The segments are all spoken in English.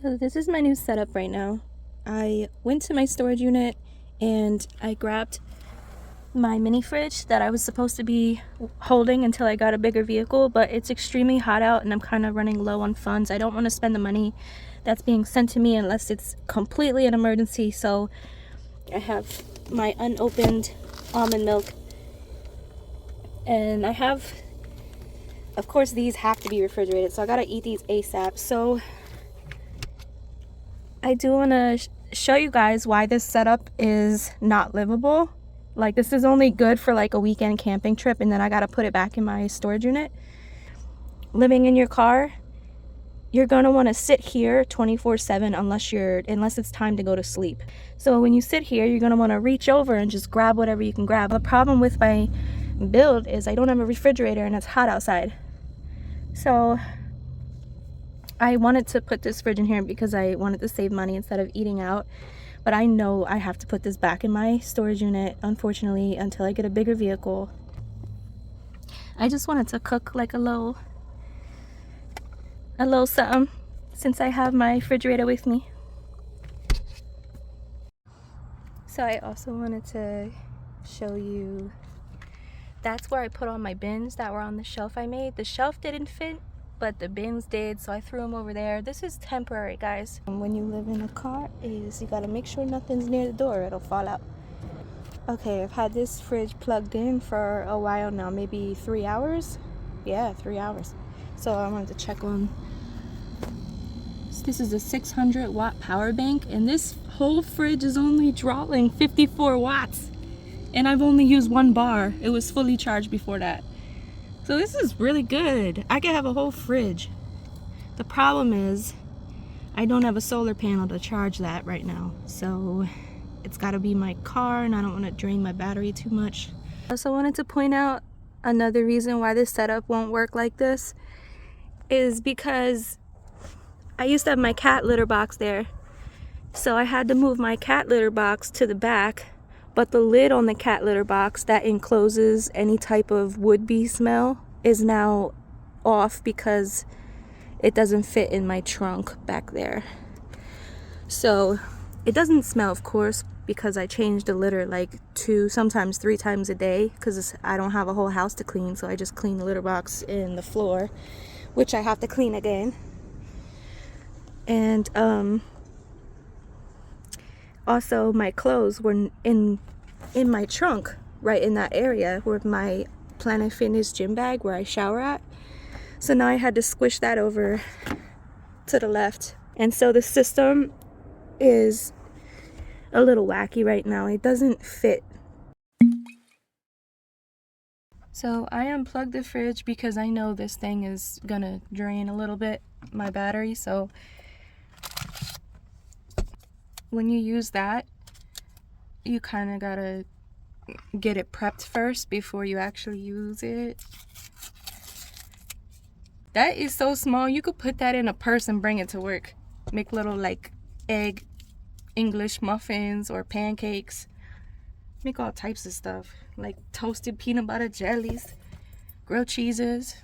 So this is my new setup right now. I went to my storage unit and I grabbed my mini fridge that I was supposed to be holding until I got a bigger vehicle, but it's extremely hot out and I'm kind of running low on funds. I don't want to spend the money that's being sent to me unless it's completely an emergency. So I have my unopened almond milk, and I have, of course, these have to be refrigerated, so I gotta eat these ASAP. So I do want to show you guys why this setup is not livable. Like, this is only good for like a weekend camping trip, and then I gotta put it back in my storage unit. Living in your car, you're gonna want to sit here 24/7 unless it's time to go to sleep. So when you sit here, you're gonna want to reach over and just grab whatever you can grab. The problem with my build is I don't have a refrigerator and it's hot outside. So I wanted to put this fridge in here because I wanted to save money instead of eating out. But I know I have to put this back in my storage unit, unfortunately, until I get a bigger vehicle. I just wanted to cook like a little something since I have my refrigerator with me. So I also wanted to show you, that's where I put all my bins that were on the shelf I made. The shelf didn't fit, but the bins did, so I threw them over there. This is temporary, guys. When you live in a car, you gotta make sure nothing's near the door, it'll fall out. Okay, I've had this fridge plugged in for a while now, maybe 3 hours. Yeah, 3 hours. So I wanted to check on. This is a 600-watt power bank, and this whole fridge is only drawing 54 watts. And I've only used one bar. It was fully charged before that. So this is really good. I could have a whole fridge. The problem is I don't have a solar panel to charge that right now. So it's got to be my car, and I don't want to drain my battery too much. I also wanted to point out another reason why this setup won't work like this is because I used to have my cat litter box there. So I had to move my cat litter box to the back, but the lid on the cat litter box that encloses any type of would-be smell is now off because it doesn't fit in my trunk back there. So it doesn't smell, of course, because I change the litter like 2, sometimes 3 times a day because I don't have a whole house to clean. So I just clean the litter box and the floor, which I have to clean again. And also my clothes were in my trunk, right in that area where my Planet Fitness gym bag where I shower at. So now I had to squish that over to the left. And so the system is a little wacky right now. It doesn't fit. So I unplugged the fridge because I know this thing is gonna drain a little bit my battery. So when you use that, you kind of gotta get it prepped first before you actually use it. That is so small, you could put that in a purse and bring it to work. Make little like egg English muffins or pancakes. Make all types of stuff, like toasted peanut butter jellies, grilled cheeses.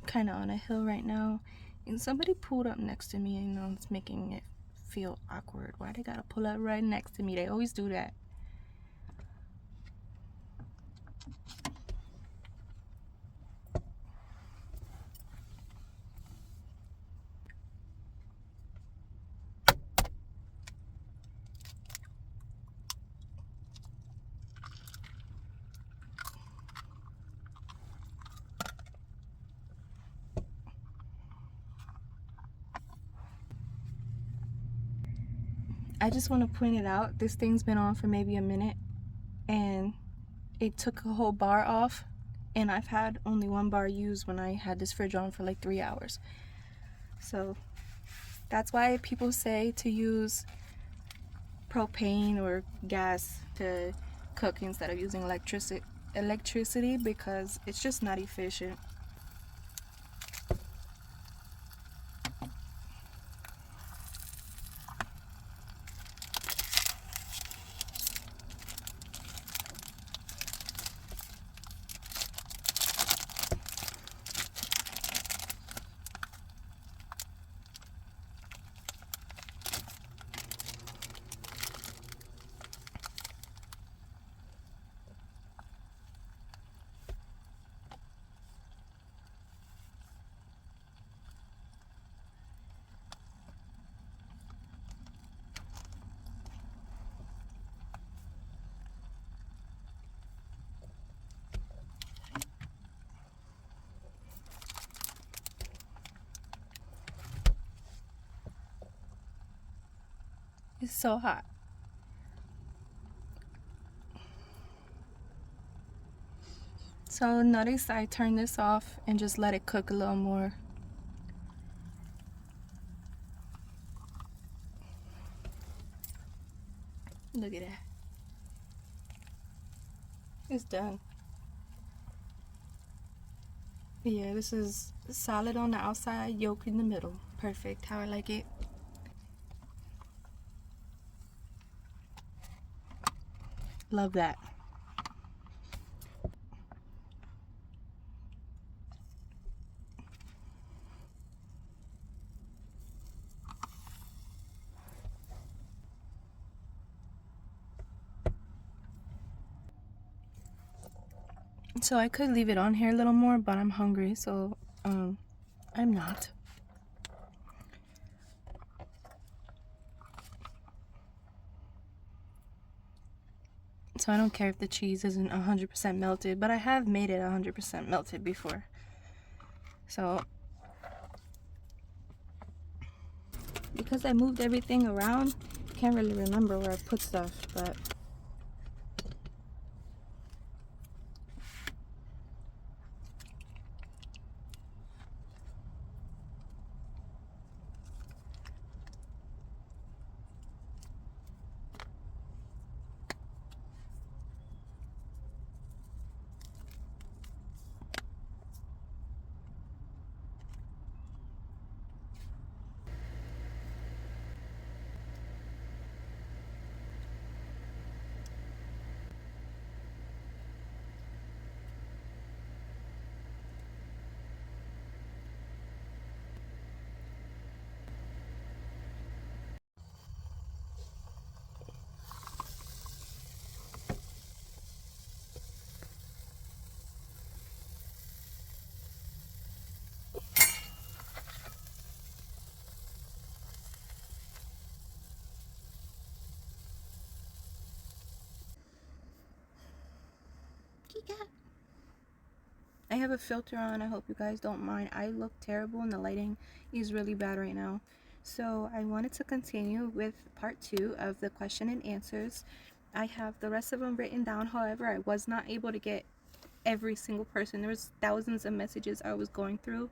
Kind of on a hill right now, and somebody pulled up next to me, and it's making it feel awkward. Why they gotta pull up right next to me? They always do that. I just want to point it out. This thing's been on for maybe a minute, and it took a whole bar off, and I've had only one bar used when I had this fridge on for like 3 hours. So that's why people say to use propane or gas to cook instead of using electricity, because it's just not efficient. It's so hot. So notice I turn this off and just let it cook a little more. Look at that. It's done. Yeah, this is solid on the outside, yolk in the middle. Perfect, how I like it. Love that. So I could leave it on here a little more, but I'm hungry, so I'm not. So I don't care if the cheese isn't 100% melted, but I have made it 100% melted before. So because I moved everything around, I can't really remember where I put stuff, but I have a filter on. I hope you guys don't mind. I look terrible and the lighting is really bad right now. So I wanted to continue with part 2 of the question and answers. I have the rest of them written down. However, I was not able to get every single person. There was thousands of messages I was going through,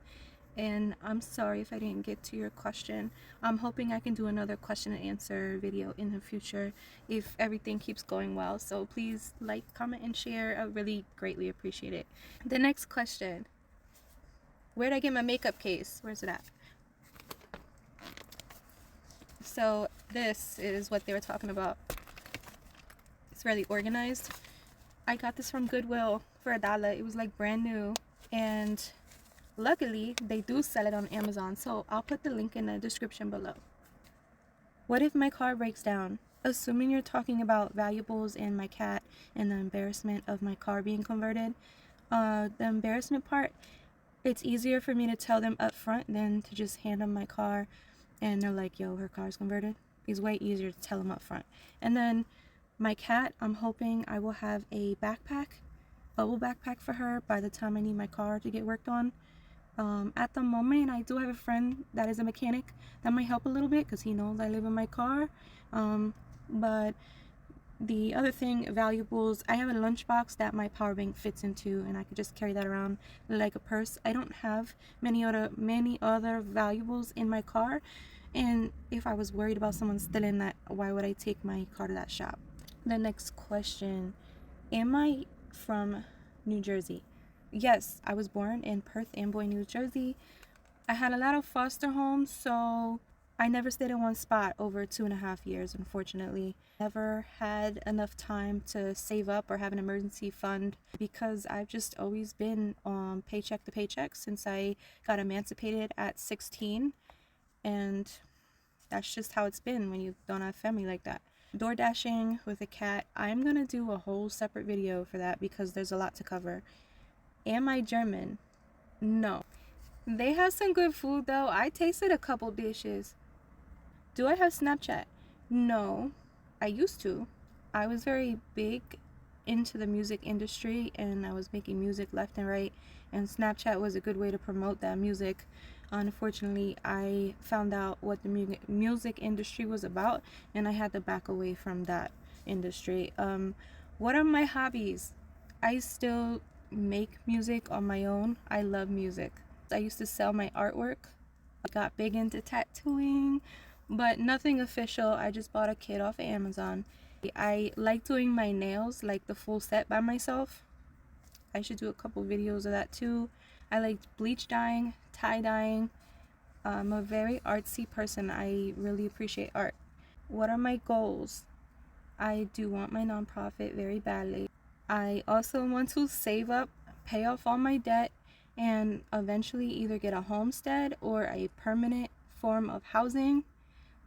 and I'm sorry if I didn't get to your question. I'm hoping I can do another question and answer video in the future if everything keeps going well. So please like, comment, and share. I really greatly appreciate it. The next question: where'd I get my makeup case? Where's it at? So this is what they were talking about. It's really organized. I got this from Goodwill for $1. It was like brand new, and luckily they do sell it on Amazon, so I'll put the link in the description below. What if my car breaks down? Assuming you're talking about valuables and my cat and the embarrassment of my car being converted. The embarrassment part, it's easier for me to tell them up front than to just hand them my car and they're like, yo, her car's converted. It's way easier to tell them up front. And then my cat, I'm hoping I will have a backpack, bubble backpack for her by the time I need my car to get worked on. At the moment, I do have a friend that is a mechanic that might help a little bit because he knows I live in my car. But The other thing, valuables, I have a lunchbox that my power bank fits into, and I could just carry that around like a purse. I don't have many other valuables in my car, and if I was worried about someone stealing that, why would I take my car to that shop? The next question, am I from New Jersey? Yes, I was born in Perth Amboy, New Jersey. I had a lot of foster homes, so I never stayed in one spot over 2.5 years, unfortunately. Never had enough time to save up or have an emergency fund because I've just always been paycheck to paycheck since I got emancipated at 16, and that's just how it's been when you don't have family like that. Door dashing with a cat, I'm gonna do a whole separate video for that because there's a lot to cover. Am I German? No. They have some good food though. I tasted a couple dishes. Do I have Snapchat? No. I used to. I was very big into the music industry and I was making music left and right, and Snapchat was a good way to promote that music. Unfortunately, I found out what the music industry was about and I had to back away from that industry. What are my hobbies? I still make music on my own. I love music. I used to sell my artwork. I got big into tattooing, but nothing official. I just bought a kit off of Amazon. I like doing my nails, like the full set by myself. I should do a couple videos of that too. I like bleach dyeing, tie dyeing. I'm a very artsy person. I really appreciate art. What are my goals? I do want my nonprofit very badly. I also want to save up, pay off all my debt, and eventually either get a homestead or a permanent form of housing,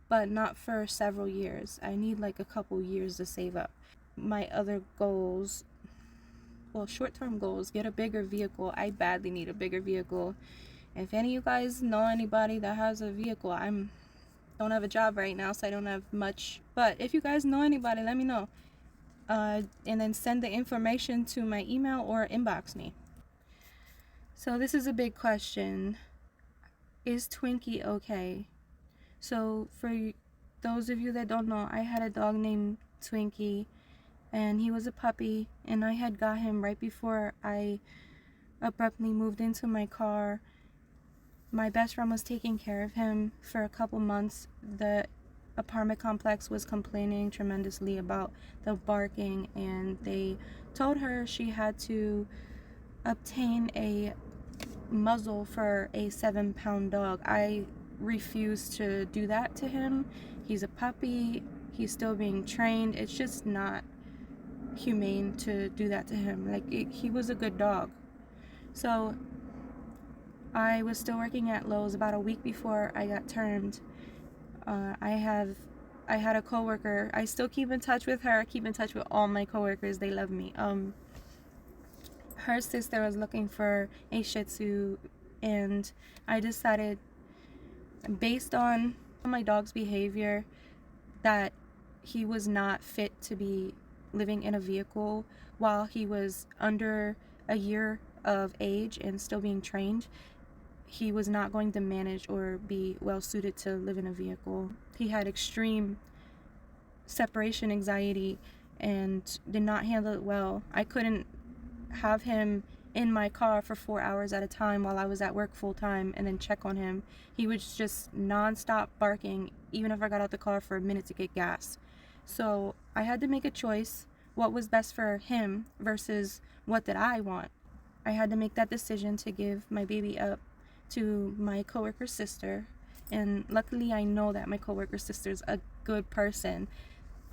but not for several years. I need like a couple years to save up. My other goals, well, short-term goals, get a bigger vehicle. I badly need a bigger vehicle. If any of you guys know anybody that has a vehicle, don't have a job right now, so I don't have much, but if you guys know anybody, let me know. And then send the information to my email or inbox me. So this is a big question. Is Twinkie okay? So for those of you that don't know, I had a dog named Twinkie, and he was a puppy, and I had got him right before I abruptly moved into my car. My best friend was taking care of him for a couple months. The apartment complex was complaining tremendously about the barking, and they told her she had to obtain a muzzle for a 7-pound dog. I refused to do that to him. He's a puppy. He's still being trained. It's just not humane to do that to him. He was a good dog. So I was still working at Lowe's about a week before I got termed. I had a coworker. I still keep in touch with her. I keep in touch with all my coworkers. They love me. Her sister was looking for a Shih Tzu, and I decided, based on my dog's behavior, that he was not fit to be living in a vehicle while he was under a year of age and still being trained. He was not going to manage or be well suited to live in a vehicle. He had extreme separation anxiety and did not handle it well. I couldn't have him in my car for 4 hours at a time while I was at work full time and then check on him. He was just non-stop barking, even if I got out the car for a minute to get gas. So I had to make a choice, what was best for him versus what did I want. I had to make that decision to give my baby up to my coworker's sister, and luckily I know that my coworker's sister's a good person.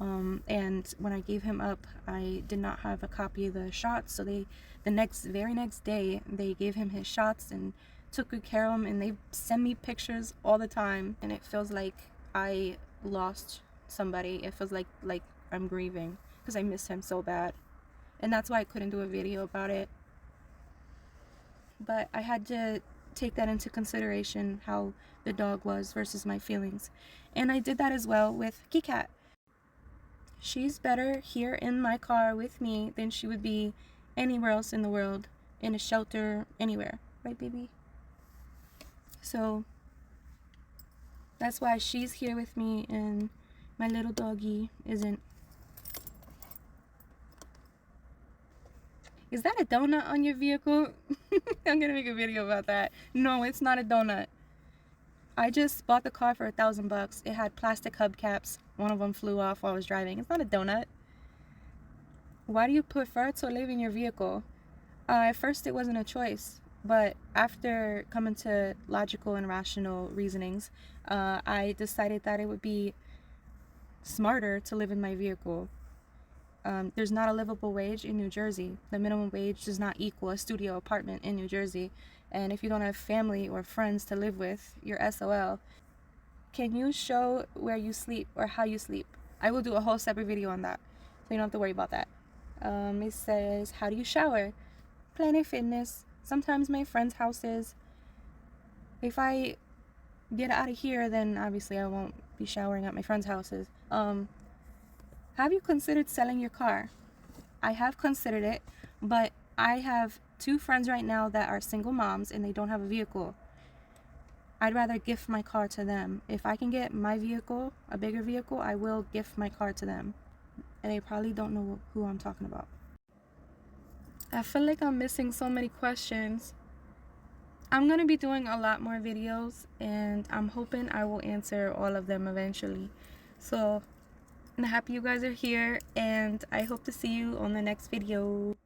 And when I gave him up, I did not have a copy of the shots, so the very next day they gave him his shots and took good care of him, and they send me pictures all the time, and it feels like I lost somebody. It feels like I'm grieving because I miss him so bad, and that's why I couldn't do a video about it. But I had to take that into consideration, how the dog was versus my feelings, and I did that as well with Kikat. She's better here in my car with me than she would be anywhere else in the world, in a shelter, anywhere. Right, baby? So that's why she's here with me and my little doggy isn't. Is that a donut on your vehicle? I'm gonna make a video about that. No, it's not a donut. I just bought the car for $1,000. It had plastic hubcaps. One of them flew off while I was driving. It's not a donut. Why do you prefer to live in your vehicle? At first it wasn't a choice, but after coming to logical and rational reasonings, I decided that it would be smarter to live in my vehicle. There's not a livable wage in New Jersey. The minimum wage does not equal a studio apartment in New Jersey. And if you don't have family or friends to live with, you're SOL. Can you show where you sleep or how you sleep? I will do a whole separate video on that, so you don't have to worry about that. It says, how do you shower? Planet Fitness. Sometimes my friends' houses. If I get out of here, then obviously I won't be showering at my friends' houses. Have you considered selling your car? I have considered it, but I have 2 friends right now that are single moms and they don't have a vehicle. I'd rather gift my car to them. If I can get my vehicle, a bigger vehicle, I will gift my car to them. And they probably don't know who I'm talking about. I feel like I'm missing so many questions. I'm going to be doing a lot more videos, and I'm hoping I will answer all of them eventually. So I'm happy you guys are here, and I hope to see you on the next video.